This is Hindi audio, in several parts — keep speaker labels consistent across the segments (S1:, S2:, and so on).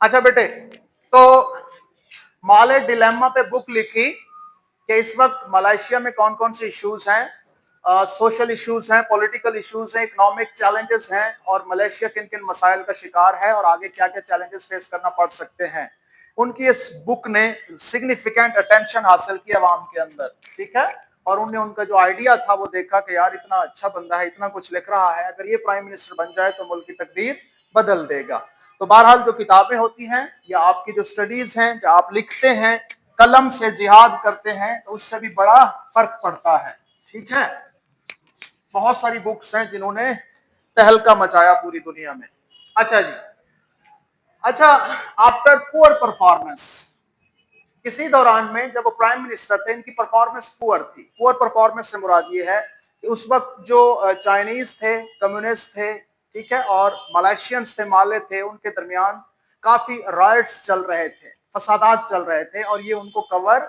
S1: अच्छा बेटे, तो माले डिलेमा पे बुक लिखी कि इस वक्त मलेशिया में कौन कौन से इश्यूज हैं, सोशल इश्यूज हैं, पॉलिटिकल इश्यूज हैं, इकोनॉमिक चैलेंजेस हैं, और मलेशिया किन किन मसाइल का शिकार है और आगे क्या क्या चैलेंजेस फेस करना पड़ सकते हैं। उनकी इस बुक ने सिग्निफिकेंट अटेंशन हासिल की आवाम के अंदर, ठीक है। और उनने उनका जो आइडिया था वो देखा कि यार इतना अच्छा बंदा है, इतना कुछ लिख रहा है, अगर ये प्राइम मिनिस्टर बन जाए तो मुल्क की तकदीर बदल देगा। तो बहरहाल जो किताबें होती हैं या आपकी जो स्टडीज हैं, जो आप लिखते हैं, कलम से जिहाद करते हैं, तो उससे भी बड़ा फर्क पड़ता है, ठीक है। बहुत सारी बुक्स हैं जिन्होंने तहलका मचाया पूरी दुनिया में। अच्छा जी, अच्छा, आफ्टर पुअर परफॉर्मेंस, किसी दौरान में जब वो प्राइम मिनिस्टर थे इनकी परफॉर्मेंस पुअर थी। पुअर परफॉर्मेंस से मुराद ये है कि उस वक्त जो चाइनीज थे, कम्युनिस्ट थे, ठीक है, और मलेशियंस थे, माले थे, उनके दरमियान काफी राइट्स चल रहे थे, फसादात चल रहे थे, और ये उनको कवर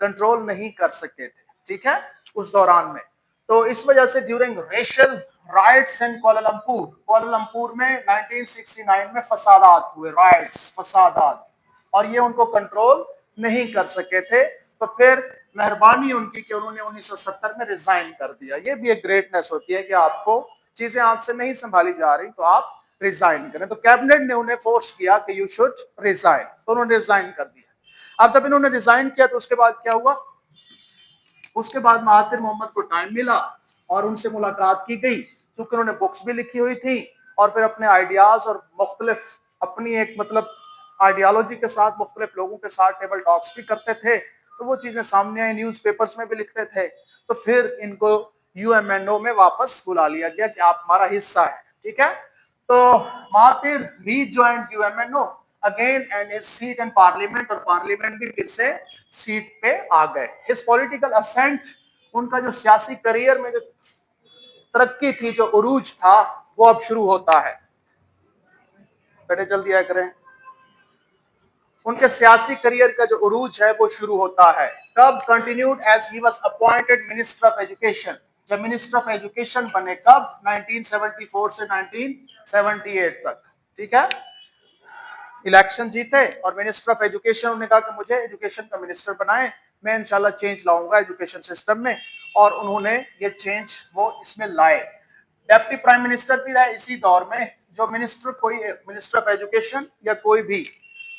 S1: कंट्रोल नहीं कर सके थे, ठीक है, उस दौरान में। तो इस वजह से ड्यूरिंग रेशियल राइट्स इन कोलालमपुर में 1969 में फसादात हुए, राइट्स, फसादात, और ये उनको कंट्रोल नहीं कर सके थे। तो फिर मेहरबानी उनकी कि उन्होंने 1970 में रिजाइन कर दिया। ये भी एक ग्रेटनेस होती है कि आपको चीजें आपसे नहीं संभाली जा रही तो आप रिजाइन करें। तो कैबिनेट ने उन्हें फोर्स किया कि यू शुड रिजाइन, तो उन्होंने रिजाइन कर दिया। अब जब इन्होंने रिजाइन किया तो उसके बाद क्या हुआ, उसके बाद महातिर मोहम्मद को टाइम मिला और उनसे मुलाकात की गई, क्योंकि उन्होंने बुक्स भी लिखी हुई थी और फिर अपने आइडियाज और मुख्तलिफ अपनी एक मतलब आइडियोलॉजी के साथ मुख्तलिफ लोगों के साथ टेबल टॉक्स भी करते थे, तो वो चीजें सामने आई, न्यूज पेपर्स में भी लिखते थे। तो फिर इनको यूएमएनओ में वापस बुला लिया गया कि आप हमारा हिस्सा है, ठीक है। तो Mahathir rejoined UMNO again and his seat in parliament, और पार्लियामेंट भी फिर से सीट पे आ गए। हिज पॉलिटिकल असेंट, उनका जो सियासी करियर में जो तरक्की थी, जो उरूज था, वो अब शुरू होता है। बेटे जल्दी आया करें। उनके सियासी करियर का जो उरूज है वो शुरू होता है कब, continued as he was appointed minister of education. जब मिनिस्टर ऑफ एजुकेशन बने कब, 1974 से 1978 तक, ठीक है। इलेक्शन जीते और मिनिस्टर ऑफ एजुकेशन, उन्होंने कहा कि मुझे एजुकेशन का मिनिस्टर बनाएं, मैं इंशाल्लाह चेंज लाऊंगा एजुकेशन सिस्टम में, और उन्होंने ये चेंज वो इसमें लाए। डेप्टी प्राइम मिनिस्टर भी रहे इसी दौर में। जो मिनिस्टर, कोई मिनिस्टर ऑफ एजुकेशन या कोई भी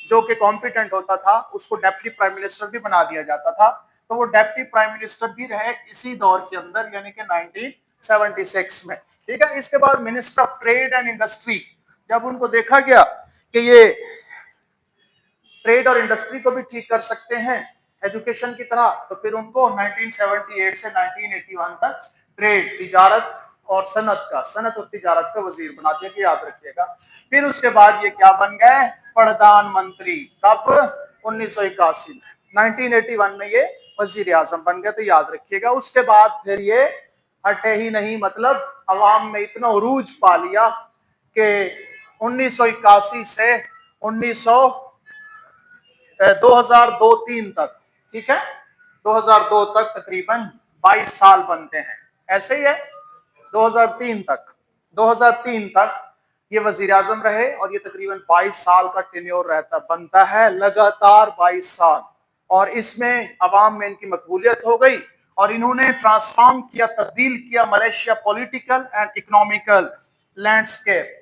S1: जो कि कॉम्पिटेंट होता था उसको डेप्टी प्राइम मिनिस्टर भी बना दिया जाता था। तो वो डेप्टी प्राइम मिनिस्टर भी रहे इसी दौर के अंदर, यानी कि 1976 में, ठीक है। इसके बाद minister of trade and industry, जब उनको देखा गया कि ये ट्रेड और इंडस्ट्री को भी ठीक कर सकते हैं एजुकेशन की तरह, तो फिर उनको 1978 से 1981 तक ट्रेड, तिजारत और सनत और तिजारत का वजीर बना दिया, कि याद रखिएगा। फिर उसके बाद ये क्या बन गए, प्रधानमंत्री, कब, 1981 में, 1981 में ये वजीर आजम बन गए, तो याद रखिएगा। उसके बाद फिर ये हटे ही नहीं, मतलब अवाम में इतना उरूज पा लिया कि 1981 से 2002-3 तक, ठीक है, 2002 तक तकरीबन 22 साल बनते हैं, ऐसे ही है। 2003 तक ये वजीर आजम रहे, और ये तकरीबन 22 साल का टेन्योर रहता बनता है, लगातार 22 साल। और इसमें अवाम में इनकी मकबूलियत हो गई, और इन्होंने ट्रांसफॉर्म किया, तब्दील किया Malaysia political and economical landscape,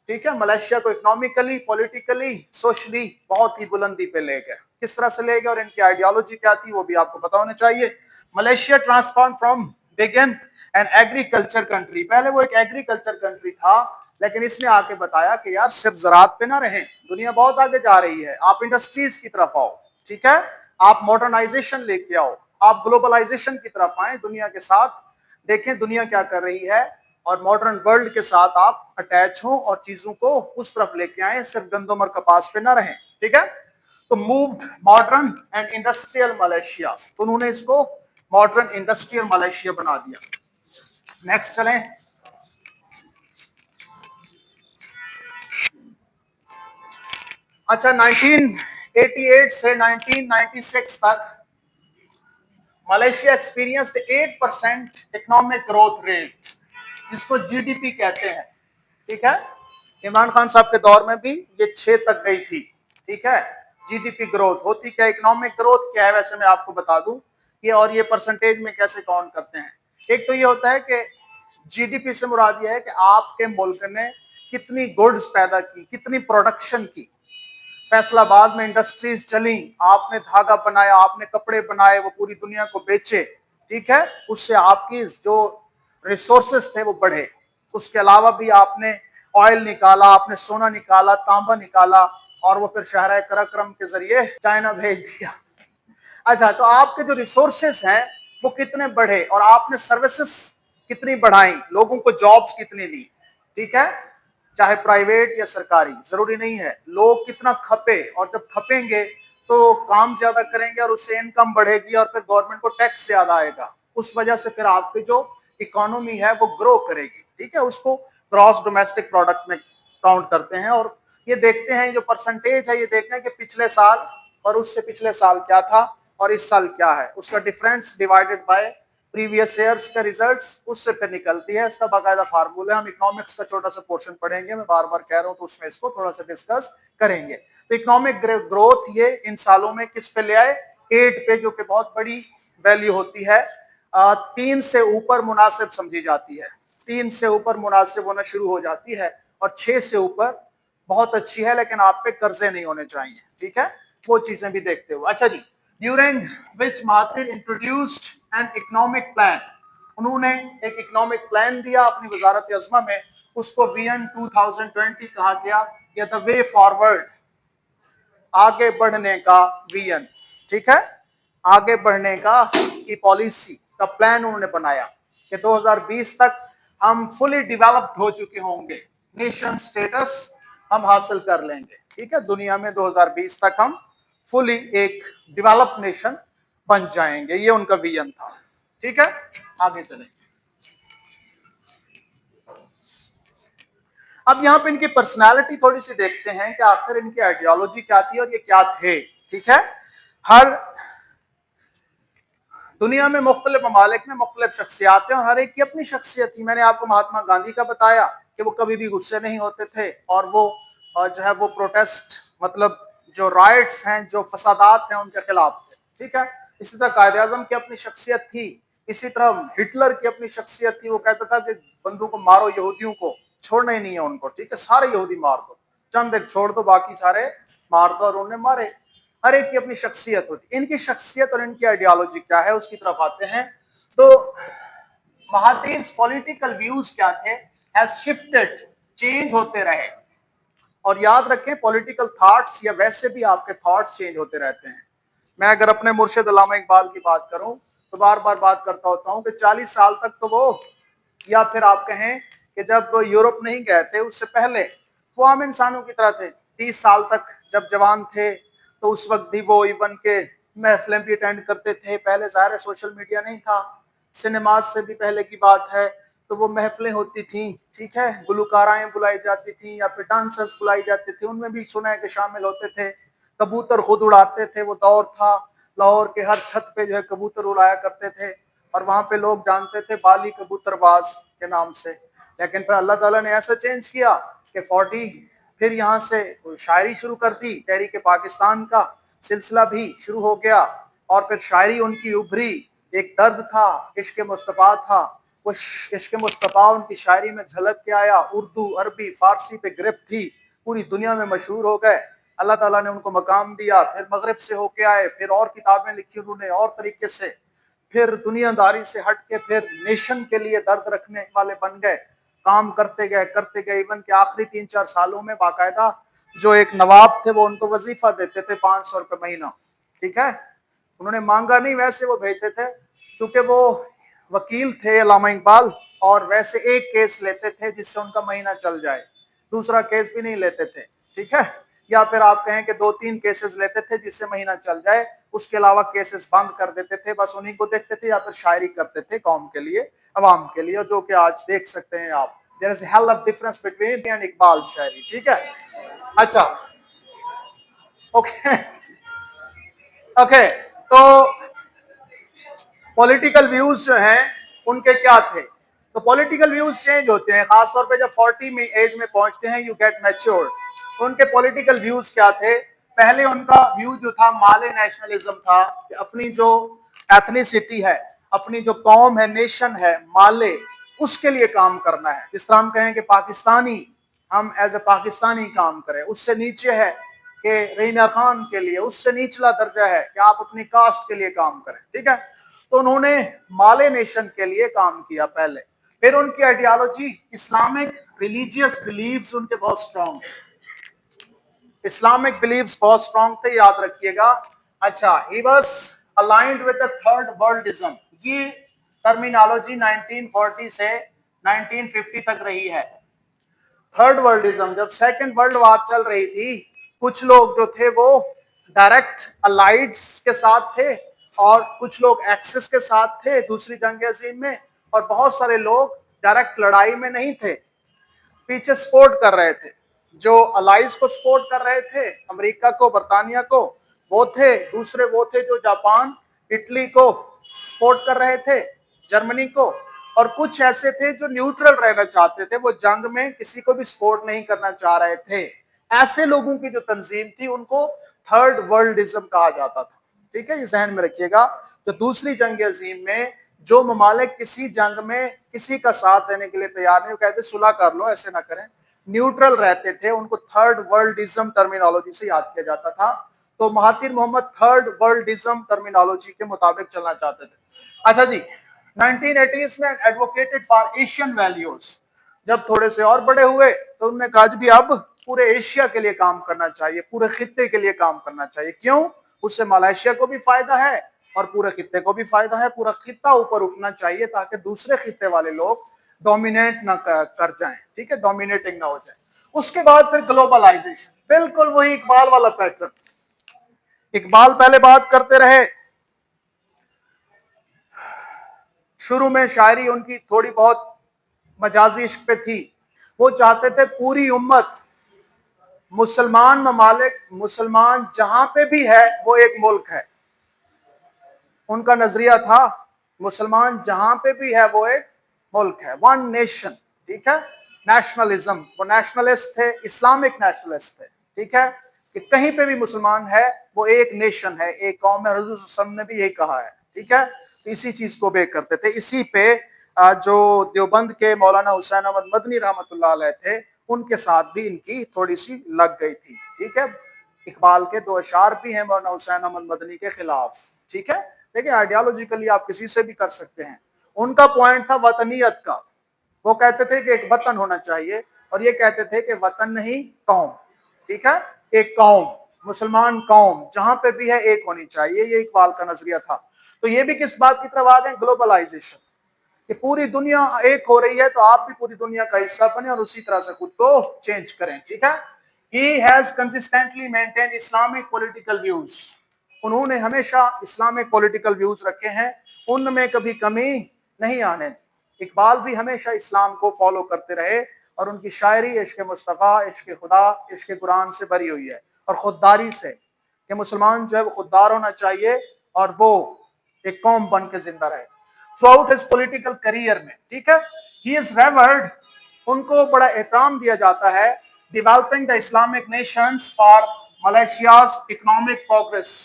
S1: ठीक है। मलेशिया को इकोनॉमिकली, पॉलिटिकली, सोशली बहुत ही बुलंदी पे ले गए। किस तरह से ले गए और इनकी आइडियोलॉजी क्या थी वो भी आपको पता होना चाहिए। Malaysia transform from begin an agriculture country, पहले वो एक एग्रीकल्चर कंट्री था, लेकिन इसने आके बताया कि यार सिर्फ ज़राअत पे ना रहें, दुनिया बहुत आगे जा रही है, आप इंडस्ट्रीज की तरफ आओ, ठीक है, आप मॉडर्नाइजेशन लेके आओ, आप ग्लोबलाइजेशन की तरफ आए, दुनिया के साथ देखें दुनिया क्या कर रही है, और मॉडर्न वर्ल्ड के साथ आप अटैच हो और चीजों को उस तरफ लेके आए, सिर्फ गंदम और कपास पे ना रहें, ठीक है। तो moved modern and industrial Malaysia, तो उन्होंने इसको मॉडर्न इंडस्ट्रियल मलेशिया बना दिया। नेक्स्ट चलें। अच्छा, 1988 से 1996 तक Malaysia experienced 8% economic growth rate, जिसको जीडीपी कहते हैं, ठीक है। इमरान खान साहब के दौर में भी ये 6 तक गई थी। ठीक है, जीडीपी ग्रोथ होती क्या, इकोनॉमिक ग्रोथ क्या है, वैसे मैं आपको बता दूं ये, और ये परसेंटेज में कैसे काउंट करते हैं। एक तो ये होता है कि जीडीपी से मुराद ये है कि आपके मुल्क ने कितनी गुड्स पैदा की, कितनी प्रोडक्शन की। फैसलाबाद में इंडस्ट्रीज चली, आपने धागा बनाया, आपने कपड़े बनाए, वो पूरी दुनिया को बेचे। ठीक है, उससे आपकी जो रिसोर्सेस थे वो बढ़े। उसके अलावा भी आपने ऑयल निकाला, आपने सोना निकाला, तांबा निकाला, और वो फिर शहर कराक्रम के जरिए चाइना भेज दिया। अच्छा, तो आपके जो रिसोर्सेस हैं वो कितने बढ़े, और आपने सर्विसेज कितनी बढ़ाई, लोगों को जॉब्स कितनी दी। ठीक है, चाहे प्राइवेट या सरकारी, जरूरी नहीं है। लोग कितना खपे, और जब खपेंगे तो काम ज्यादा करेंगे और उससे इनकम बढ़ेगी, और फिर गवर्नमेंट को टैक्स ज्यादा आएगा। उस वजह से फिर आपकी जो इकोनॉमी है वो ग्रो करेगी। ठीक है, उसको ग्रॉस डोमेस्टिक प्रोडक्ट में काउंट करते हैं, और ये देखते हैं, जो परसेंटेज है ये देखते हैं कि पिछले साल और उससे पिछले साल क्या था और इस साल क्या है, उसका difference divided by previous years का रिजल्ट्स, उससे फिर निकलती है। इसका बाकायदा फार्मूला है। हम इकोनॉमिक्स का छोटा सा पोर्शन पढ़ेंगे, मैं बार बार कह रहा हूं, तो उसमें इसको थोड़ा सा डिस्कस करेंगे। तो इकोनॉमिक ग्रोथ ये इन सालों में किस पे ले आए, 8 पे, जो कि बहुत बड़ी वैल्यू होती है। 3 से ऊपर मुनासिब समझी जाती है, 3 से ऊपर मुनासिब होना शुरू हो जाती है, और 6 से ऊपर बहुत अच्छी है, लेकिन आप पे कर्जे नहीं होने चाहिए। ठीक है, वो चीजें भी देखते हुए। अच्छा जी, during which Mahathir introduced an economic plan, उन्होंने एक इकोनॉमिक प्लान दिया अपनी वजारत अज़मा में, उसको विजन 2020 कहा गया, या द वे फॉरवर्ड, आगे बढ़ने का विजन। ठीक है, आगे बढ़ने का की पॉलिसी का प्लान उन्होंने बनाया कि 2020 तक हम फुली डेवलप्ड हो चुके होंगे, नेशन स्टेटस हम हासिल कर लेंगे। ठीक है, दुनिया में 2020 तक हम फुली एक डेवलप्ड नेशन बन जाएंगे, ये उनका विजन था। ठीक है, आगे चलें। अब यहाँ पे इनकी पर्सनालिटी थोड़ी सी देखते हैं कि आखिर इनकी आइडियोलॉजी क्या थी और ये क्या थे। ठीक है, हर दुनिया में मुख्तलिफ ममालिक में मुख्तलिफ शख्सियातें, और हर एक की अपनी शख्सियत थी। मैंने आपको महात्मा गांधी का बताया कि वो कभी भी गुस्से नहीं होते थे, और वो जो है वो प्रोटेस्ट, मतलब जो राइट्स हैं, जो फसादात हैं, उनके खिलाफ थे। ठीक है, इसी तरह कायदे आजम की अपनी शख्सियत थी, इसी तरह हिटलर की अपनी शख्सियत थी। वो कहता था कि बंदूक को मारो, यहूदियों को छोड़ना ही नहीं है उनको। ठीक है, सारे यहूदी मार दो, चंद एक छोड़ दो, बाकी सारे मार दो, और उन्होंने मारे। हर एक की अपनी शख्सियत होती। इनकी शख्सियत और इनकी आइडियोलॉजी क्या है, उसकी तरफ आते हैं। तो महातिर पॉलिटिकल व्यूज क्या थे, हैज शिफ्टेड, चेंज होते रहे। और याद रखें, पॉलिटिकल थॉट्स या वैसे भी आपके थॉट्स चेंज होते रहते हैं। मैं अगर अपने मुर्शिद अल्लामा इकबाल की बात करूं तो बार बार बात करता होता हूं कि 40 साल तक तो वो, या फिर आप कहें कि जब वो यूरोप नहीं गए थे उससे पहले, वो आम इंसानों की तरह थे। 30 साल तक जब जवान थे तो उस वक्त भी वो इवन के महफिलें भी अटेंड करते थे। पहले ज़ाहिर है सोशल मीडिया नहीं था, सिनेमाज से भी पहले की बात है, तो वो महफिलें होती थी। ठीक है, गुलकाराएं बुलाई जाती थी, या फिर डांसर्स बुलाई जाते थे, उनमें भी सुना है कि शामिल होते थे। कबूतर खुद उड़ाते थे, वो दौर था। लाहौर के हर छत पे जो है कबूतर उड़ाया करते थे, और वहां पे लोग जानते थे बाली कबूतरबाज के नाम से। लेकिन फिर अल्लाह ताला ने ऐसा चेंज किया कि 40, फिर यहाँ से शायरी शुरू कर दी, तहरीक पाकिस्तान का सिलसिला भी शुरू हो गया, और फिर शायरी उनकी उभरी। एक दर्द था, इश्क मुस्तफ़ा था, वो इश्क मुस्तफ़ा उनकी शायरी में झलक के आया। उर्दू, अरबी, फारसी पे गिरफ्त थी, पूरी दुनिया में मशहूर हो गए। अल्लाह ताला ने उनको मकाम दिया। फिर मगरिब से होके आए, फिर और किताबें लिखी उन्होंने और तरीके से, फिर दुनियादारी से हट के फिर नेशन के लिए दर्द रखने वाले बन गए। काम करते गए इवन के आखिरी 3-4 सालों में बाकायदा जो एक नवाब थे वो उनको वजीफा देते थे 500 रुपये महीना। ठीक है, उन्होंने मांगा नहीं, वैसे वो भेजते थे, क्योंकि वो वकील थे अल्लामा इकबाल, और वैसे एक केस लेते थे जिससे उनका महीना चल जाए, दूसरा केस भी नहीं लेते थे। ठीक है, या फिर आप कहें कि 2-3 केसेस लेते थे जिससे महीना चल जाए, उसके अलावा केसेस बंद कर देते थे, बस उन्हीं को देखते थे, या फिर शायरी करते थे कौम के लिए, अवाम के लिए, जो कि आज देख सकते हैं आप। There is hell of difference between and Iqbal शायरी। ठीक है, अच्छा, ओके ओके, तो पॉलिटिकल व्यूज जो हैं उनके क्या थे, तो पॉलिटिकल व्यूज चेंज होते हैं, खासतौर पे जब 40 में एज में पहुंचते हैं, यू गेट मैच्योर्ड। तो उनके पॉलिटिकल व्यूज क्या थे? पहले उनका व्यू जो था माले नेशनलिज्म था, कि अपनी जो एथनिसिटी है, अपनी जो कौम है, नेशन है माले, उसके लिए काम करना है। जिस तरह हम कहें कि पाकिस्तानी, हम एज ए पाकिस्तानी काम करें। उससे नीचे है कि रहीना खान के लिए, उससे निचला दर्जा है कि आप अपनी कास्ट के लिए काम करें, ठीक है। तो उन्होंने माले नेशन के लिए काम किया पहले। फिर उनकी आइडियोलॉजी इस्लामिक रिलीजियस बिलीव्स उनके बहुत स्ट्रांग, इस्लामिक बिलीव्स बहुत स्ट्रांग थे, याद रखिएगा। अच्छा, he was aligned with the third worldism. ये टर्मिनोलॉजी 1940 से 1950 तक रही है। थर्ड वर्ल्डिज्म, जब सेकंड वर्ल्ड वॉर चल रही थी, कुछ लोग जो थे वो डायरेक्ट अलाइड्स के साथ थे और कुछ लोग एक्सिस के साथ थे दूसरी जंग अजीम में, और बहुत सारे लोग डायरेक्ट लड़ाई में नहीं थे, पीछे सपोर्ट कर रहे थे। जो अलाइज को सपोर्ट कर रहे थे, अमेरिका को, बरतानिया को, वो थे। दूसरे वो थे जो जापान, इटली को सपोर्ट कर रहे थे, जर्मनी को। और कुछ ऐसे थे जो न्यूट्रल रहना चाहते थे, वो जंग में किसी को भी सपोर्ट नहीं करना चाह रहे थे। ऐसे लोगों की जो तंजीम थी उनको थर्ड वर्ल्डिज्म कहा जाता था, ठीक है, ये जहन में रखिएगा। तो दूसरी जंग अजीम में जो ममालिक किसी जंग में किसी का साथ देने के लिए तैयार नहीं, वो कहते सुलह कर लो, ऐसे ना करें, न्यूट्रल रहते थे, उनको थर्ड वर्ल्डिज्म टर्मिनोलॉजी से याद किया जाता था। तो महातिर मोहम्मद थर्ड वर्ल्डिज्म टर्मिनोलॉजी के मुताबिक चलना चाहते थे। अच्छा जी, 1980s में एडवोकेटेड फॉर एशियन वैल्यूज। जब थोड़े से और बड़े हुए तो उन्होंने कहा भी अब पूरे एशिया के लिए काम करना चाहिए, पूरे खित्ते के लिए काम करना चाहिए। क्यों? उससे मलेशिया को भी फायदा है और पूरे खित्ते को भी फायदा है। पूरा खित्ता ऊपर उठना चाहिए ताकि दूसरे खित्ते वाले लोग डोमिनेट ना कर जाएं, ठीक है, डोमिनेटिंग ना हो जाए। उसके बाद फिर ग्लोबलाइजेशन, बिल्कुल वही इकबाल वाला पैटर्न। इकबाल पहले बात करते रहे, शुरू में शायरी उनकी थोड़ी बहुत मजाजी इश्क पे थी। वो चाहते थे पूरी उम्मत, मुसलमान ममालिक, मुसलमान जहां पे भी है वो एक मुल्क है। उनका नजरिया था मुसलमान जहां पे भी है वो एक मुल्क है, वन नेशन, ठीक है। नेशनलिज्म, वो नेशनलिस्ट थे, इस्लामिक नेशनलिस्ट थे, ठीक है, कि कहीं पे भी मुसलमान है वो एक नेशन है, एक कौम है। हुजूर सल्लल्लाहु अलैहि वसल्लम ने भी यही कहा है, ठीक है। तो इसी चीज को बेक करते थे। इसी पे जो देवबंद के मौलाना हुसैन अहमद मदनी रहमतुल्लाह अलैह थे, उनके साथ भी इनकी थोड़ी सी लग गई थी, ठीक है। इकबाल के दो अशार भी हैं मौलाना हुसैन अहमद मदनी के खिलाफ, ठीक है। देखिए, आइडियोलॉजिकली आप किसी से भी कर सकते हैं। उनका पॉइंट था वतनियत का। वो कहते थे कि एक वतन होना चाहिए, और ये कहते थे कि वतन नहीं कौम, ठीक है, एक कौम, मुसलमान कौम जहां पे भी है एक होनी चाहिए, ये इकबाल का नजरिया था। तो ये भी किस बात की तरफ आ गए? ग्लोबलाइजेशन, कि पूरी दुनिया एक हो रही है तो आप भी पूरी दुनिया का हिस्सा बने और उसी तरह से खुद को चेंज करें, ठीक है। He has consistently maintained Islamic political views. उन्होंने हमेशा इस्लामिक पॉलिटिकल व्यूज रखे हैं, उनमें कभी कमी नहीं आने दी। इकबाल भी हमेशा इस्लाम को फॉलो करते रहे और उनकी शायरी इश्क मुस्तफ़ा, इश्क खुदा, इश्क कुरान से भरी हुई है, और खुददारी से, कि मुसलमान जो है वो खुददार होना चाहिए और वो एक कौम बन के जिंदा रहे। थ्रूआउट हिज पॉलिटिकल करियर में, ठीक है, ही इज रेवर्ड, उनको बड़ा एहतराम दिया जाता है। Developing the Islamic Nations for Malaysia's economic progress.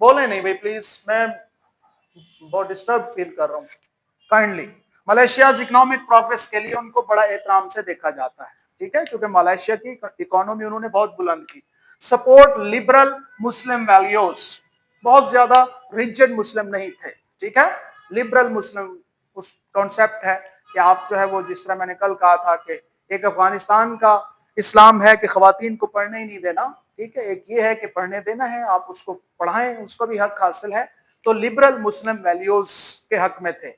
S1: बोले नहीं भाई प्लीज, मैं बहुत डिस्टर्ब फील कर रहा हूँ, काइंडली। मलेशियाज इकोनॉमिक प्रोग्रेस के लिए उनको बड़ा एहतराम से देखा जाता है, ठीक है, क्योंकि मलेशिया की इकोनॉमी उन्होंने बहुत बुलंद की। सपोर्ट लिबरल मुस्लिम वैल्यूज, बहुत ज्यादा रिजिड मुस्लिम नहीं थे, ठीक है, लिबरल मुस्लिम उस कॉन्सेप्ट है कि आप जो है वो, जिस तरह मैंने कल कहा था कि एक अफगानिस्तान का इस्लाम है कि खवातीन को पढ़ने ही नहीं देना, ठीक है, एक ये है कि पढ़ने देना है, आप उसको पढ़ाएं, उसको भी हक हासिल है। तो लिबरल मुस्लिम वैल्यूज के हक में थे।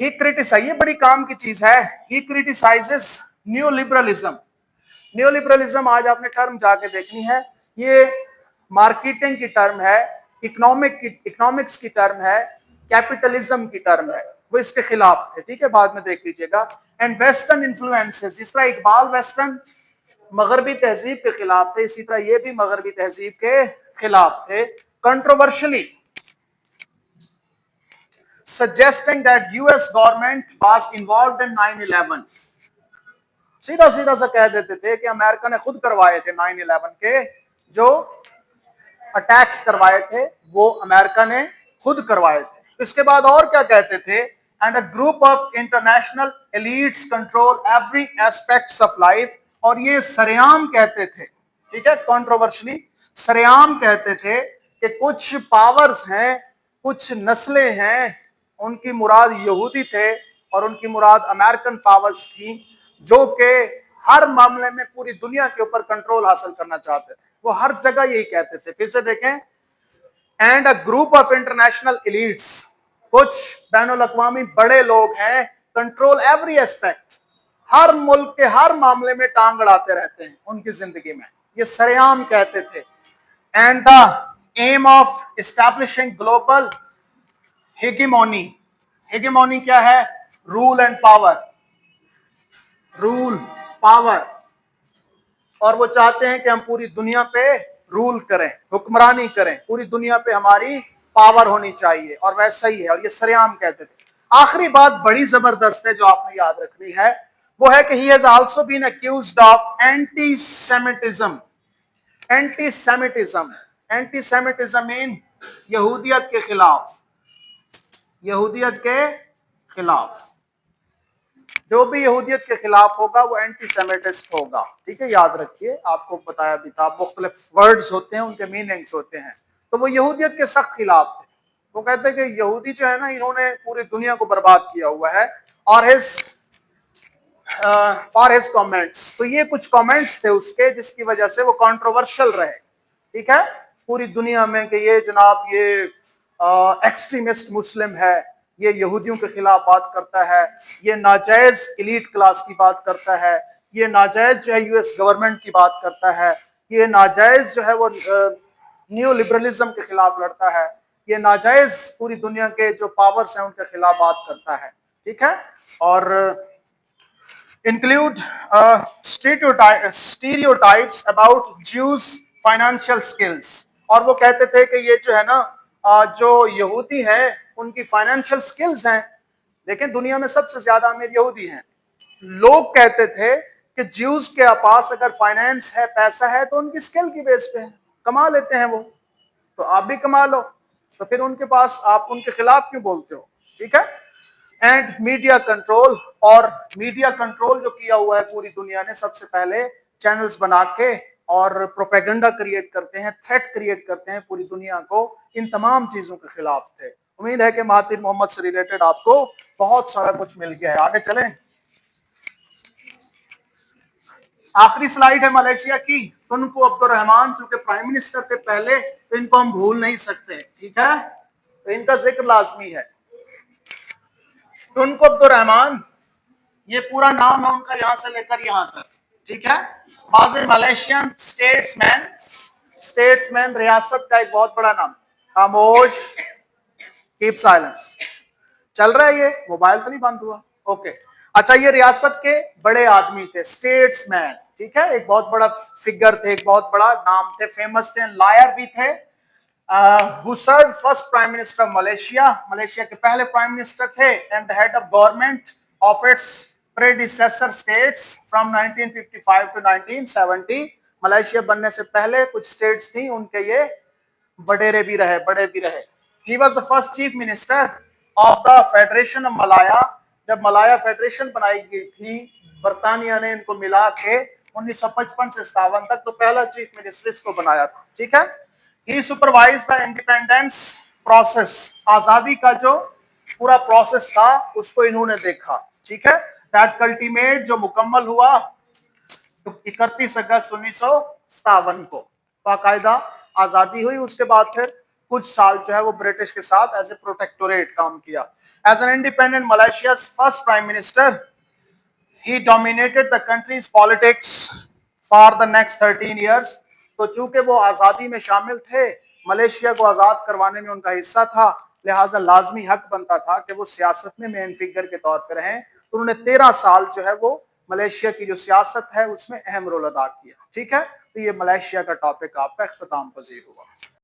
S1: ही क्रिटिसाइज, ये बड़ी काम की चीज है, he criticises new liberalism. New liberalism आज आपने टर्म जाके देखनी है, ये मार्केटिंग की टर्म है, इकोनॉमिक्स की टर्म है, कैपिटलिज्म की टर्म है, वो इसके खिलाफ थे, ठीक है, बाद में देख लीजिएगा। एंड वेस्टर्न इन्फ्लुएंसेस, जिस तरह इकबाल वेस्टर्न मगरबी तहजीब के खिलाफ थे, इसी तरह ये भी मगरबी तहजीब के खिलाफ थे। कंट्रोवर्शियली suggesting that US government was involved in 9/11. सीधा सीधा सा कह देते थे कि अमेरिका ने खुद करवाए थे 9/11 के जो अटैक्स करवाए थे वो अमेरिका ने खुद करवाए थे। इसके बाद और क्या कहते थे, and a group of international elites control every aspects of life, और ये सरेआम कहते थे, ठीक है, कंट्रोवर्शियली सरेआम कहते थे कि कुछ पावर्स हैं, कुछ नस्लें हैं, उनकी मुराद यहूदी थे और उनकी मुराद अमेरिकन पावर्स थी, जो कि हर मामले में पूरी दुनिया के ऊपर कंट्रोल हासिल करना चाहते थे। वो हर जगह यही कहते थे। फिर से देखें, and a group of international elites, कुछ बैनुल अक़वामी बड़े लोग हैं, कंट्रोल एवरी एस्पेक्ट, हर मुल्क के हर मामले में टांग अड़ाते रहते हैं उनकी जिंदगी में, ये सरेआम कहते थे। And the aim of establishing global hegemony, hegemony क्या है, rule and power, rule power, और वो चाहते हैं कि हम पूरी दुनिया पे रूल करें, हुक्मरानी करें, पूरी दुनिया पे हमारी पावर होनी चाहिए, और वैसा ही है, और ये सरेआम कहते थे। आखिरी बात बड़ी जबरदस्त है जो आपने याद रखनी है, वो है कि he has also been accused of antisemitism. Antisemitism, antisemitism mean यहूदियत के खिलाफ, यहूदियत के खिलाफ, जो भी यहूदियत के खिलाफ होगा वो एंटीसेमिटिस्ट होगा, ठीक है, याद रखिए, आपको बताया भी था, मुख्तलिफ वर्ड्स होते हैं, उनके मीनिंग्स होते हैं। तो वो यहूदियत के सख्त खिलाफ थे। वो कहते हैं कि यहूदी जो है ना, इन्होंने पूरी दुनिया को बर्बाद किया हुआ है, और फॉर हिज कमेंट्स, तो ये कुछ कमेंट्स थे उसके जिसकी वजह से वो कंट्रोवर्शियल रहे, ठीक है, पूरी दुनिया में, कि ये जनाब ये एक्सट्रीमिस्ट मुस्लिम है, ये यहूदियों के खिलाफ बात करता है, ये नाजायज एलीट क्लास की बात करता है, ये नाजायज जो है यूएस गवर्नमेंट की बात करता है, ये नाजायज जो है वो न्यू लिबरलिज्म के खिलाफ लड़ता है, ये नाजायज पूरी दुनिया के जो पावर्स हैं उनके खिलाफ बात करता है, ठीक है, और include stereotypes about Jews financial skills, और वो कहते थे कि ये जो है ना जो यहूदी हैं उनकी फाइनेंशियल स्किल्स हैं, लेकिन दुनिया में सबसे ज्यादा अमीर यहूदी हैं। लोग कहते थे कि ज्यूज के पास अगर फाइनेंस है, पैसा है, तो उनकी स्किल की बेस पे है, कमा लेते हैं वो, तो आप भी कमा लो, तो फिर उनके पास आप उनके खिलाफ क्यों बोलते हो, ठीक है। एंड मीडिया कंट्रोल, और मीडिया कंट्रोल जो किया हुआ है पूरी दुनिया ने, सबसे पहले चैनल्स बना के और प्रोपेगेंडा क्रिएट करते हैं, थ्रेट क्रिएट करते हैं पूरी दुनिया को, इन तमाम चीजों के खिलाफ थे। उम्मीद है कि महातिर मोहम्मद से रिलेटेड आपको बहुत सारा कुछ मिल गया है। आगे चलें, आखिरी स्लाइड है मलेशिया की। तुनको अब्दुल रहमान चूंकि प्राइम मिनिस्टर थे पहले, तो इनको हम भूल नहीं सकते, ठीक है, तो इनका जिक्र लाजमी है। तुनको अब्दुल रहमान, ये पूरा नाम है उनका यहां से लेकर यहां तक, ठीक है। Was a Malaysian statesman, statesman रियासत का एक बहुत बड़ा नाम। खामोश, कीप साइलेंस, चल रहा है ये, मोबाइल तो नहीं बंद हुआ, ओके। अच्छा, ये रियासत के बड़े आदमी थे, स्टेट्समैन, ठीक है, एक बहुत बड़ा फिगर थे, एक बहुत बड़ा नाम थे, फेमस थे, लायर भी थे। who served first prime minister of Malaysia, Malaysia के पहले प्राइम मिनिस्टर थे, and the head of government of its predecessor states from 1955 to 1970। Malaysia बनने से पहले कुछ स्टेट्स थी, उनके ये बड़े भी रहे। He was the first chief minister of the Federation of Malaya। जब मलाया फेडरेशन बनाई गई थी, बरतानिया ने इनको मिला के 1955 से 57 तक, तो पहला चीफ मिनिस्टर इसको बनाया था, ठीक है। He supervised the independence process, आजादी का जो पूरा प्रोसेस था उसको इन्होंने देखा, ठीक है। That ultimate जो मुकम्मल हुआ 31 अगस्त 1957 को, बाकायदा आजादी हुई। उसके बाद फिर कुछ साल जो है वो ब्रिटिश के साथ एज ए प्रोटेक्टोरेट काम किया। As an independent Malaysia's first prime minister, he dominated the country's politics for the next 13 years। तो चूंकि वो आजादी में शामिल थे, मलेशिया को आजाद करवाने में उनका हिस्सा था, लिहाजा लाजमी हक बनता था कि वो सियासत में मेन फिगर के तौर पर रहें। तो उन्होंने 13 साल जो है वो मलेशिया की जो सियासत है उसमें अहम रोल अदा किया, ठीक है। तो ये मलेशिया का टॉपिक आपका इख्तिताम पजीर हुआ।